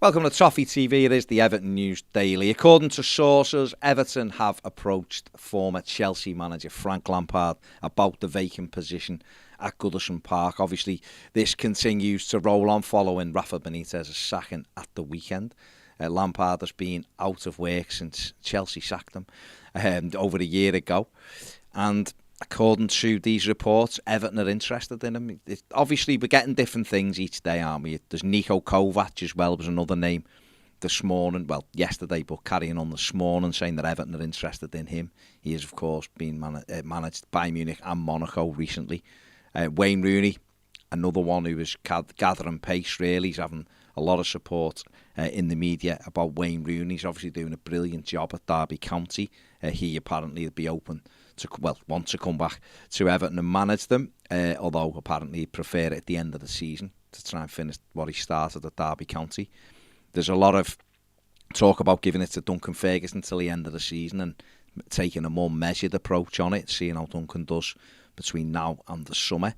Welcome to Toffee TV. It is the Everton News Daily. According to sources, Everton have approached former Chelsea manager Frank Lampard about the vacant position at Goodison Park. Obviously, this continues to roll on following Rafa Benitez's sacking at the weekend. Lampard has been out of work since Chelsea sacked him over a year ago. And according to these reports, Everton are interested in him. Obviously, we're getting different things each day, aren't we? There's Niko Kovac as well, was another name this morning. Well, yesterday, but carrying on this morning, saying that Everton are interested in him. He has, of course, been managed by Munich and Monaco recently. Wayne Rooney, another one who is gathering pace, really. He's having a lot of support in the media about Wayne Rooney. He's obviously doing a brilliant job at Derby County. He apparently would be open to, want to come back to Everton and manage them, although apparently he'd prefer it at the end of the season to try and finish what he started at Derby County. There's a lot of talk about giving it to Duncan Ferguson until the end of the season and taking a more measured approach on it, seeing how Duncan does between now and the summer.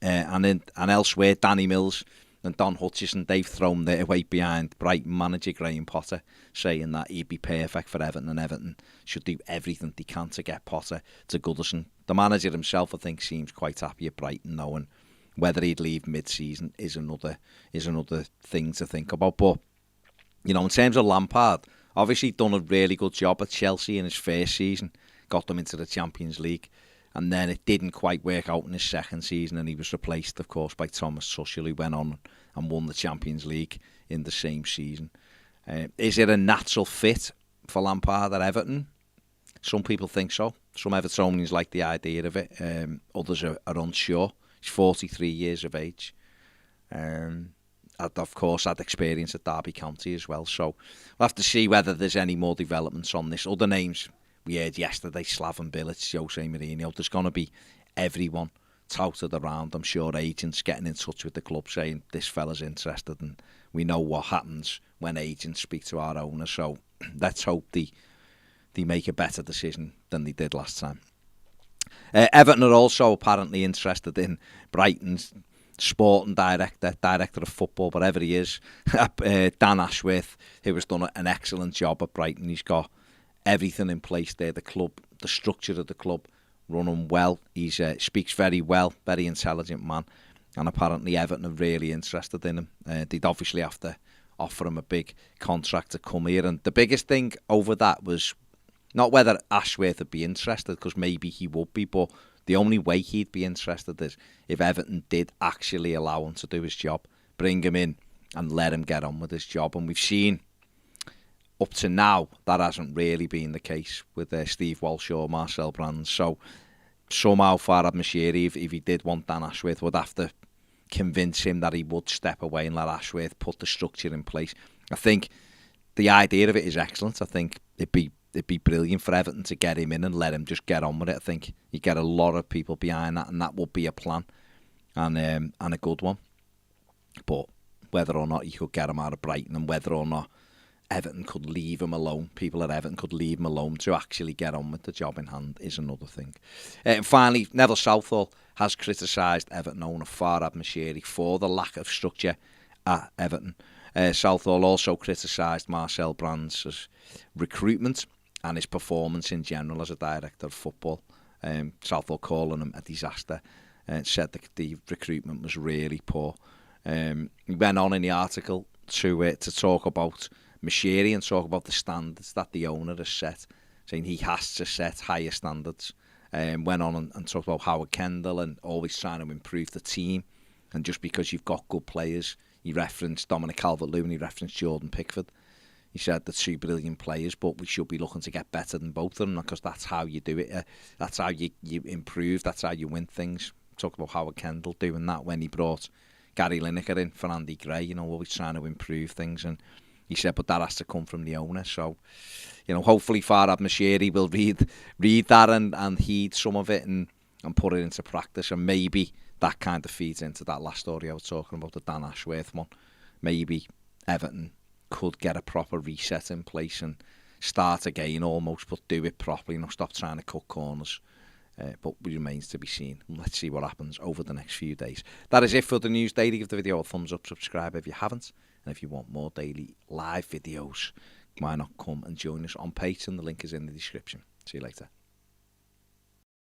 And elsewhere, Danny Mills and Don Hutchison, they've thrown their weight behind Brighton manager Graham Potter, saying that he'd be perfect for Everton and Everton should do everything they can to get Potter to Goodison. The manager himself, I think, seems quite happy at Brighton now, and whether he'd leave mid-season is another thing to think about. But, you know, in terms of Lampard, obviously done a really good job at Chelsea in his first season, got them into the Champions League. And then it didn't quite work out in his second season, and he was replaced, of course, by Thomas Tuchel, who went on and won the Champions League in the same season. Is it a natural fit for Lampard at Everton? Some people think so. Some Evertonians like the idea of it. Others are unsure. He's 43 years of age. Of course, had experience at Derby County as well. So we'll have to see whether there's any more developments on this. Other names we heard yesterday, Slaven Bilic, Jose Mourinho. There's going to be everyone touted around. I'm sure agents getting in touch with the club saying this fella's interested, and we know what happens when agents speak to our owner. So let's hope they make a better decision than they did last time. Everton are also apparently interested in Brighton's sporting director of football, whatever he is, Dan Ashworth, who has done an excellent job at Brighton. He's got everything in place there, the club, the structure of the club running well. He speaks very well, very intelligent man, and apparently Everton are really interested in him. They'd obviously have to offer him a big contract to come here, and the biggest thing over that was not whether Ashworth would be interested, because maybe he would be, but the only way he'd be interested is if Everton did actually allow him to do his job, bring him in and let him get on with his job. And we've seen up to now, that hasn't really been the case with Steve Walsh or Marcel Brands. So somehow Farhad Moshiri, if he did want Dan Ashworth, would have to convince him that he would step away and let Ashworth put the structure in place. I think the idea of it is excellent. I think it'd be brilliant for Everton to get him in and let him just get on with it. I think you get a lot of people behind that, and that would be a plan and a good one. But whether or not you could get him out of Brighton, and whether or not Everton could leave him alone, people at Everton could leave him alone to actually get on with the job in hand, is another thing. And finally, Neville Southall has criticised Everton owner Farhad Moshiri for the lack of structure at Everton. Southall also criticised Marcel Brands' recruitment and his performance in general as a director of football. Southall calling him a disaster, and said that the recruitment was really poor. He went on in the article to talk about Moshiri and talk about the standards that the owner has set, saying he has to set higher standards. Went on and talked about Howard Kendall and always trying to improve the team. And just because you've got good players, he referenced Dominic Calvert-Lewin, he referenced Jordan Pickford. He said they're two brilliant players, but we should be looking to get better than both of them, because that's how you do it. That's how you improve. That's how you win things. Talk about Howard Kendall doing that when he brought Gary Lineker in for Andy Gray, you know, always trying to improve things. And he said, but that has to come from the owner. So, you know, hopefully Farhad Moshiri will read that and heed some of it and put it into practice. And maybe that kind of feeds into that last story I was talking about, the Dan Ashworth one. Maybe Everton could get a proper reset in place and start again almost, but do it properly, not stop trying to cut corners. But it remains to be seen. Let's see what happens over the next few days. That is it for the News Daily. Give the video a thumbs up, subscribe if you haven't, And if you want more daily live videos, why not come and join us on Patreon? The link is in the description. See you later.